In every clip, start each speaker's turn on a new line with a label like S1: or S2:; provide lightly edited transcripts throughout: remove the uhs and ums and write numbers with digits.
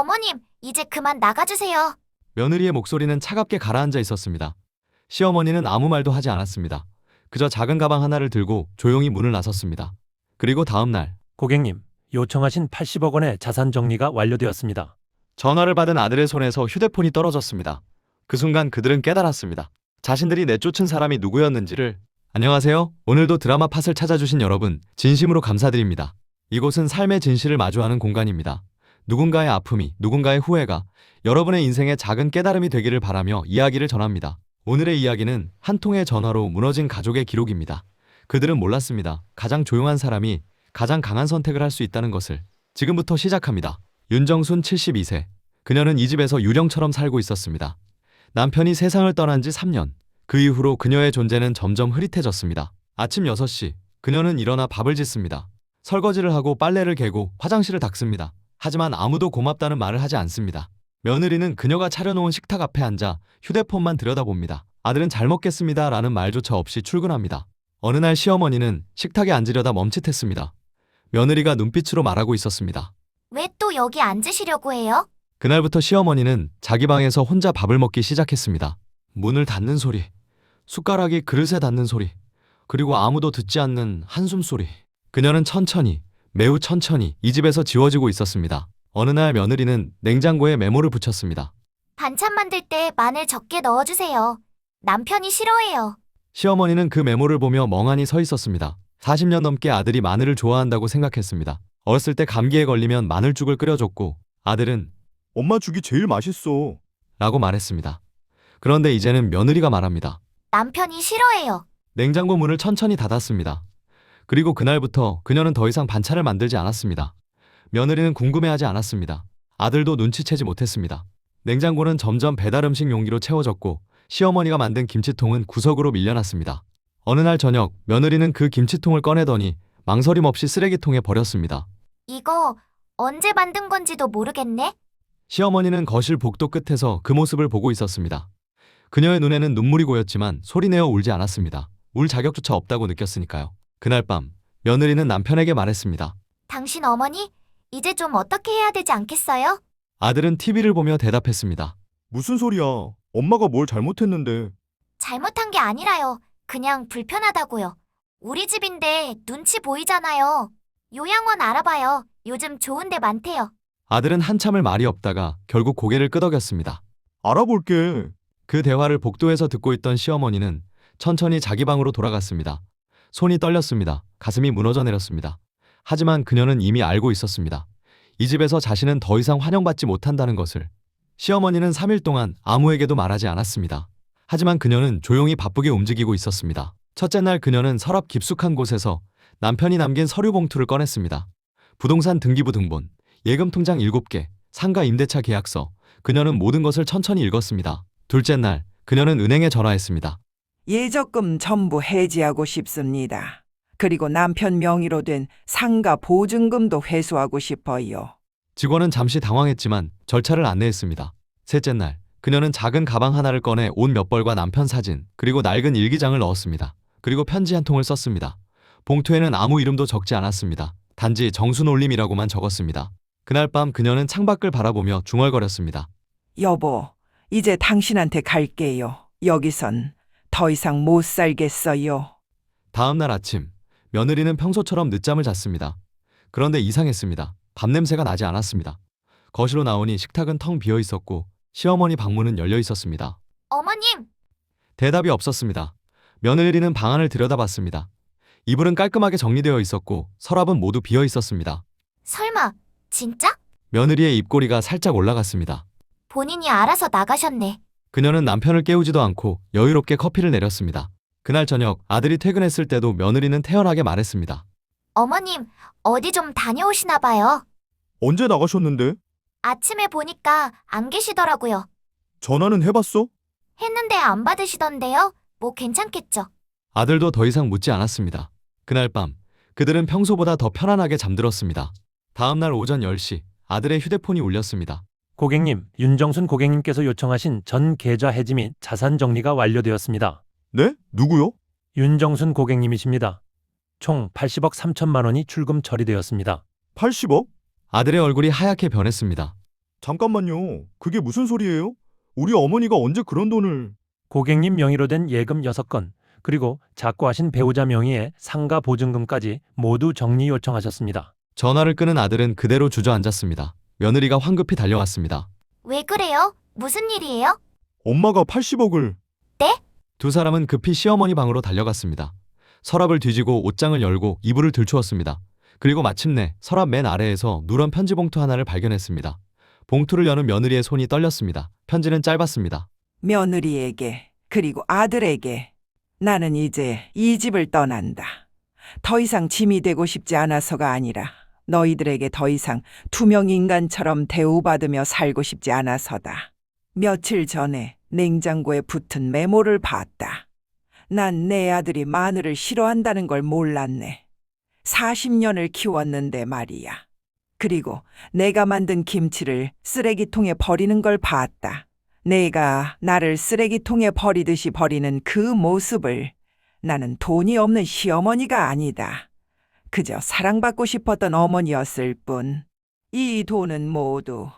S1: 어머님, 이제 그만 나가주세요.
S2: 며느리의 목소리는 차갑게 가라앉아 있었습니다. 시어머니는 아무 말도 하지 않았습니다. 그저 작은 가방 하나를 들고 조용히 문을 나섰습니다. 그리고 다음 날
S3: 고객님, 요청하신 80억 원의 자산 정리가 완료되었습니다.
S2: 전화를 받은 아들의 손에서 휴대폰이 떨어졌습니다. 그 순간 그들은 깨달았습니다. 자신들이 내쫓은 사람이 누구였는지를. 안녕하세요. 오늘도 드라마 팟을 찾아주신 여러분, 진심으로 감사드립니다. 이곳은 삶의 진실을 마주하는 공간입니다. 누군가의 아픔이, 누군가의 후회가 여러분의 인생의 작은 깨달음이 되기를 바라며 이야기를 전합니다. 오늘의 이야기는 한 통의 전화로 무너진 가족의 기록입니다. 그들은 몰랐습니다. 가장 조용한 사람이 가장 강한 선택을 할 수 있다는 것을. 지금부터 시작합니다. 윤정순 72세. 그녀는 이 집에서 유령처럼 살고 있었습니다. 남편이 세상을 떠난 지 3년. 그 이후로 그녀의 존재는 점점 흐릿해졌습니다. 아침 6시, 그녀는 일어나 밥을 짓습니다. 설거지를 하고 빨래를 개고 화장실을 닦습니다. 하지만 아무도 고맙다는 말을 하지 않습니다. 며느리는 그녀가 차려놓은 식탁 앞에 앉아 휴대폰만 들여다봅니다. 아들은 잘 먹겠습니다 라는 말조차 없이 출근합니다. 어느 날 시어머니는 식탁에 앉으려다 멈칫했습니다. 며느리가 눈빛으로 말하고 있었습니다.
S1: 왜 또 여기 앉으시려고 해요?
S2: 그날부터 시어머니는 자기 방에서 혼자 밥을 먹기 시작했습니다. 문을 닫는 소리, 숟가락이 그릇에 닿는 소리, 그리고 아무도 듣지 않는 한숨 소리. 그녀는 천천히, 매우 천천히 이 집에서 지워지고 있었습니다. 어느 날 며느리는 냉장고에 메모를 붙였습니다.
S1: 반찬 만들 때 마늘 적게 넣어주세요. 남편이 싫어해요.
S2: 시어머니는 그 메모를 보며 멍하니 서 있었습니다. 40년 넘게 아들이 마늘을 좋아한다고 생각했습니다. 어렸을 때 감기에 걸리면 마늘죽을 끓여줬고 아들은
S4: 엄마 죽이 제일 맛있어.
S2: 라고 말했습니다. 그런데 이제는 며느리가 말합니다.
S1: 남편이 싫어해요.
S2: 냉장고 문을 천천히 닫았습니다. 그리고 그날부터 그녀는 더 이상 반찬을 만들지 않았습니다. 며느리는 궁금해하지 않았습니다. 아들도 눈치채지 못했습니다. 냉장고는 점점 배달 음식 용기로 채워졌고 시어머니가 만든 김치통은 구석으로 밀려났습니다. 어느 날 저녁 며느리는 그 김치통을 꺼내더니 망설임 없이 쓰레기통에 버렸습니다.
S1: 이거 언제 만든 건지도 모르겠네?
S2: 시어머니는 거실 복도 끝에서 그 모습을 보고 있었습니다. 그녀의 눈에는 눈물이 고였지만 소리내어 울지 않았습니다. 울 자격조차 없다고 느꼈으니까요. 그날 밤 며느리는 남편에게 말했습니다.
S1: 당신 어머니, 이제 좀 어떻게 해야 되지 않겠어요?
S2: 아들은 TV를 보며 대답했습니다.
S4: 무슨 소리야? 엄마가 뭘 잘못했는데.
S1: 잘못한 게 아니라요. 그냥 불편하다고요. 우리 집인데 눈치 보이잖아요. 요양원 알아봐요. 요즘 좋은 데 많대요.
S2: 아들은 한참을 말이 없다가 결국 고개를 끄덕였습니다.
S4: 알아볼게.
S2: 그 대화를 복도에서 듣고 있던 시어머니는 천천히 자기 방으로 돌아갔습니다. 손이 떨렸습니다. 가슴이 무너져 내렸습니다. 하지만 그녀는 이미 알고 있었습니다. 이 집에서 자신은 더 이상 환영받지 못한다는 것을. 시어머니는 3일 동안 아무에게도 말하지 않았습니다. 하지만 그녀는 조용히 바쁘게 움직이고 있었습니다. 첫째 날 그녀는 서랍 깊숙한 곳에서 남편이 남긴 서류 봉투를 꺼냈습니다. 부동산 등기부 등본, 예금 통장 7개, 상가 임대차 계약서. 그녀는 모든 것을 천천히 읽었습니다. 둘째 날 그녀는 은행에 전화했습니다.
S5: 예적금 전부 해지하고 싶습니다. 그리고 남편 명의로 된 상가 보증금도 회수하고 싶어요.
S2: 직원은 잠시 당황했지만 절차를 안내했습니다. 셋째 날 그녀는 작은 가방 하나를 꺼내 옷 몇 벌과 남편 사진, 그리고 낡은 일기장을 넣었습니다. 그리고 편지 한 통을 썼습니다. 봉투에는 아무 이름도 적지 않았습니다. 단지 정순올림이라고만 적었습니다. 그날 밤 그녀는 창밖을 바라보며 중얼거렸습니다.
S5: 여보, 이제 당신한테 갈게요. 여기선 더 이상 못 살겠어요.
S2: 다음 날 아침 며느리는 평소처럼 늦잠을 잤습니다. 그런데 이상했습니다. 밥 냄새가 나지 않았습니다. 거실로 나오니 식탁은 텅 비어 있었고 시어머니 방문은 열려 있었습니다.
S1: 어머님,
S2: 대답이 없었습니다. 며느리는 방 안을 들여다봤습니다. 이불은 깔끔하게 정리되어 있었고 서랍은 모두 비어 있었습니다.
S1: 설마 진짜?
S2: 며느리의 입꼬리가 살짝 올라갔습니다.
S1: 본인이 알아서 나가셨네.
S2: 그녀는 남편을 깨우지도 않고 여유롭게 커피를 내렸습니다. 그날 저녁 아들이 퇴근했을 때도 며느리는 태연하게 말했습니다.
S1: 어머님, 어디 좀 다녀오시나 봐요.
S4: 언제 나가셨는데?
S1: 아침에 보니까 안 계시더라고요.
S4: 전화는 해봤어?
S1: 했는데 안 받으시던데요? 뭐 괜찮겠죠?
S2: 아들도 더 이상 묻지 않았습니다. 그날 밤 그들은 평소보다 더 편안하게 잠들었습니다. 다음 날 오전 10시 아들의 휴대폰이 울렸습니다.
S3: 고객님, 윤정순 고객님께서 요청하신 전 계좌 해지 및 자산 정리가 완료되었습니다.
S4: 네? 누구요?
S3: 윤정순 고객님이십니다. 총 80억 3천만 원이 출금 처리되었습니다.
S4: 80억?
S2: 아들의 얼굴이 하얗게 변했습니다.
S4: 잠깐만요. 그게 무슨 소리예요? 우리 어머니가 언제 그런 돈을...
S3: 고객님 명의로 된 예금 6건, 그리고 작고하신 배우자 명의의 상가 보증금까지 모두 정리 요청하셨습니다.
S2: 전화를 끊은 아들은 그대로 주저앉았습니다. 며느리가 황급히 달려왔습니다.
S1: 왜 그래요? 무슨 일이에요?
S4: 엄마가 80억을...
S2: 두 사람은 급히 시어머니 방으로 달려갔습니다. 서랍을 뒤지고 옷장을 열고 이불을 들추었습니다. 그리고 마침내 서랍 맨 아래에서 누런 편지 봉투 하나를 발견했습니다. 봉투를 여는 며느리의 손이 떨렸습니다. 편지는 짧았습니다.
S5: 며느리에게 그리고 아들에게 나는 이제 이 집을 떠난다. 더 이상 짐이 되고 싶지 않아서가 아니라 너희들에게 더 이상 투명 인간처럼 대우받으며 살고 싶지 않아서다. 며칠 전에 냉장고에 붙은 메모를 봤다. 난 내 아들이 마늘을 싫어한다는 걸 몰랐네. 40년을 키웠는데 말이야. 그리고 내가 만든 김치를 쓰레기통에 버리는 걸 봤다. 내가 나를 쓰레기통에 버리듯이 버리는 그 모습을 나는 돈이 없는 시어머니가 아니다. 그저 사랑받고 싶었던 어머니였을 뿐. 이 돈은 모두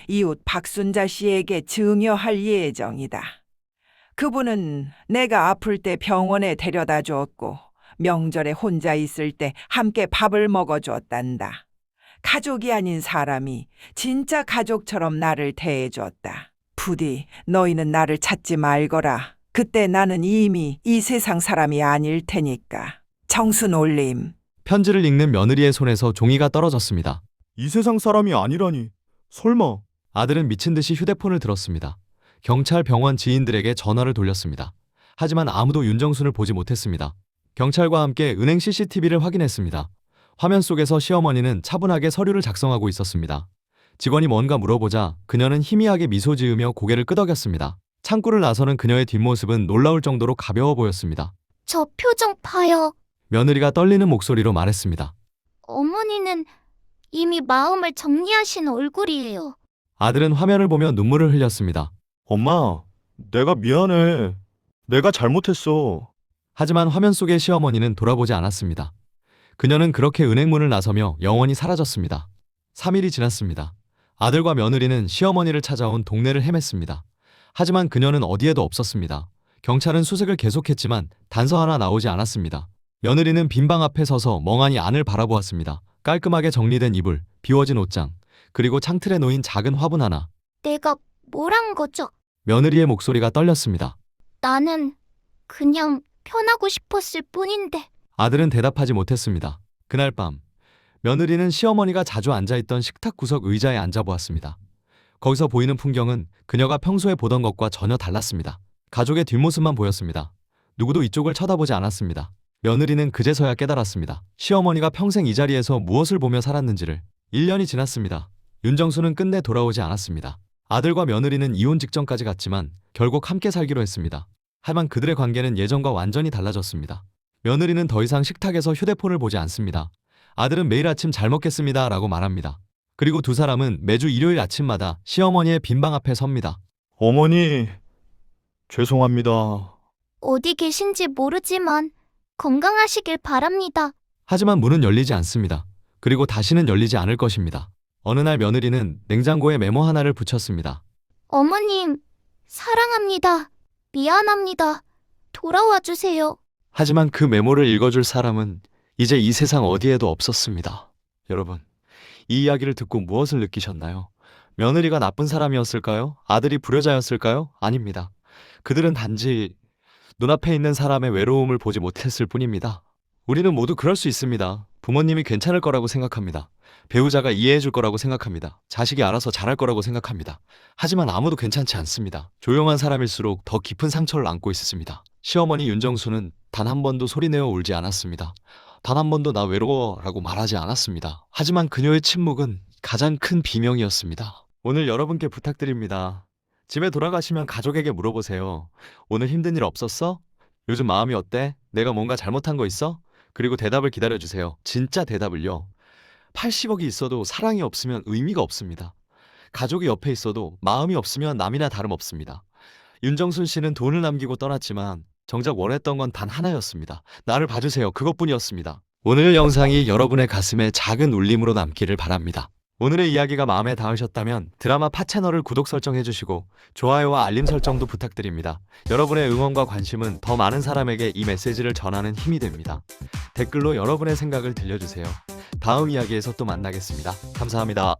S5: 이웃 박순자 씨에게 증여할 예정이다. 그분은 내가 아플 때 병원에 데려다 줬고 명절에 혼자 있을 때 함께 밥을 먹어줬단다. 가족이 아닌 사람이 진짜 가족처럼 나를 대해줬다. 부디 너희는 나를 찾지 말거라. 그때 나는 이미 이 세상 사람이 아닐 테니까. 정순 올림.
S2: 편지를 읽는 며느리의 손에서 종이가 떨어졌습니다.
S4: 이 세상 사람이 아니라니. 설마...
S2: 아들은 미친 듯이 휴대폰을 들었습니다. 경찰, 병원 지인들에게 전화를 돌렸습니다. 하지만 아무도 윤정순을 보지 못했습니다. 경찰과 함께 은행 CCTV를 확인했습니다. 화면 속에서 시어머니는 차분하게 서류를 작성하고 있었습니다. 직원이 뭔가 물어보자 그녀는 희미하게 미소 지으며 고개를 끄덕였습니다. 창구를 나서는 그녀의 뒷모습은 놀라울 정도로 가벼워 보였습니다.
S1: 저 표정 봐요.
S2: 며느리가 떨리는 목소리로 말했습니다.
S1: 어머니는 이미 마음을 정리하신 얼굴이에요.
S2: 아들은 화면을 보며 눈물을 흘렸습니다.
S4: 엄마, 내가 미안해. 내가 잘못했어.
S2: 하지만 화면 속의 시어머니는 돌아보지 않았습니다. 그녀는 그렇게 은행문을 나서며 영원히 사라졌습니다. 3일이 지났습니다. 아들과 며느리는 시어머니를 찾아온 동네를 헤맸습니다. 하지만 그녀는 어디에도 없었습니다. 경찰은 수색을 계속했지만 단서 하나 나오지 않았습니다. 며느리는 빈 방 앞에 서서 멍하니 안을 바라보았습니다. 깔끔하게 정리된 이불, 비워진 옷장, 그리고 창틀에 놓인 작은 화분 하나.
S1: 내가 뭘 한 거죠?
S2: 며느리의 목소리가 떨렸습니다.
S1: 나는 그냥 편하고 싶었을 뿐인데.
S2: 아들은 대답하지 못했습니다. 그날 밤 며느리는 시어머니가 자주 앉아있던 식탁 구석 의자에 앉아보았습니다. 거기서 보이는 풍경은 그녀가 평소에 보던 것과 전혀 달랐습니다. 가족의 뒷모습만 보였습니다. 누구도 이쪽을 쳐다보지 않았습니다. 며느리는 그제서야 깨달았습니다. 시어머니가 평생 이 자리에서 무엇을 보며 살았는지를. 1년이 지났습니다. 윤정수는 끝내 돌아오지 않았습니다. 아들과 며느리는 이혼 직전까지 갔지만 결국 함께 살기로 했습니다. 하지만 그들의 관계는 예전과 완전히 달라졌습니다. 며느리는 더 이상 식탁에서 휴대폰을 보지 않습니다. 아들은 매일 아침 잘 먹겠습니다 라고 말합니다. 그리고 두 사람은 매주 일요일 아침마다 시어머니의 빈방 앞에 섭니다.
S4: 어머니, 죄송합니다.
S1: 어디 계신지 모르지만 건강하시길 바랍니다.
S2: 하지만 문은 열리지 않습니다. 그리고 다시는 열리지 않을 것입니다. 어느 날 며느리는 냉장고에 메모 하나를 붙였습니다.
S1: 어머님, 사랑합니다. 미안합니다. 돌아와 주세요.
S2: 하지만 그 메모를 읽어줄 사람은 이제 이 세상 어디에도 없었습니다. 여러분, 이 이야기를 듣고 무엇을 느끼셨나요? 며느리가 나쁜 사람이었을까요? 아들이 불효자였을까요? 아닙니다. 그들은 단지 눈앞에 있는 사람의 외로움을 보지 못했을 뿐입니다. 우리는 모두 그럴 수 있습니다. 부모님이 괜찮을 거라고 생각합니다. 배우자가 이해해 줄 거라고 생각합니다. 자식이 알아서 잘할 거라고 생각합니다. 하지만 아무도 괜찮지 않습니다. 조용한 사람일수록 더 깊은 상처를 안고 있습니다. 시어머니 윤정수는 단 한 번도 소리내어 울지 않았습니다. 단 한 번도 나 외로워 라고 말하지 않았습니다. 하지만 그녀의 침묵은 가장 큰 비명이었습니다. 오늘 여러분께 부탁드립니다. 집에 돌아가시면 가족에게 물어보세요. 오늘 힘든 일 없었어? 요즘 마음이 어때? 내가 뭔가 잘못한 거 있어? 그리고 대답을 기다려주세요. 진짜 대답을요. 80억이 있어도 사랑이 없으면 의미가 없습니다. 가족이 옆에 있어도 마음이 없으면 남이나 다름없습니다. 윤정순 씨는 돈을 남기고 떠났지만 정작 원했던 건 단 하나였습니다. 나를 봐주세요. 그것뿐이었습니다. 오늘 영상이 여러분의 가슴에 작은 울림으로 남기를 바랍니다. 오늘의 이야기가 마음에 닿으셨다면 드라마 파 채널을 구독 설정해주시고 좋아요와 알림 설정도 부탁드립니다. 여러분의 응원과 관심은 더 많은 사람에게 이 메시지를 전하는 힘이 됩니다. 댓글로 여러분의 생각을 들려주세요. 다음 이야기에서 또 만나겠습니다. 감사합니다.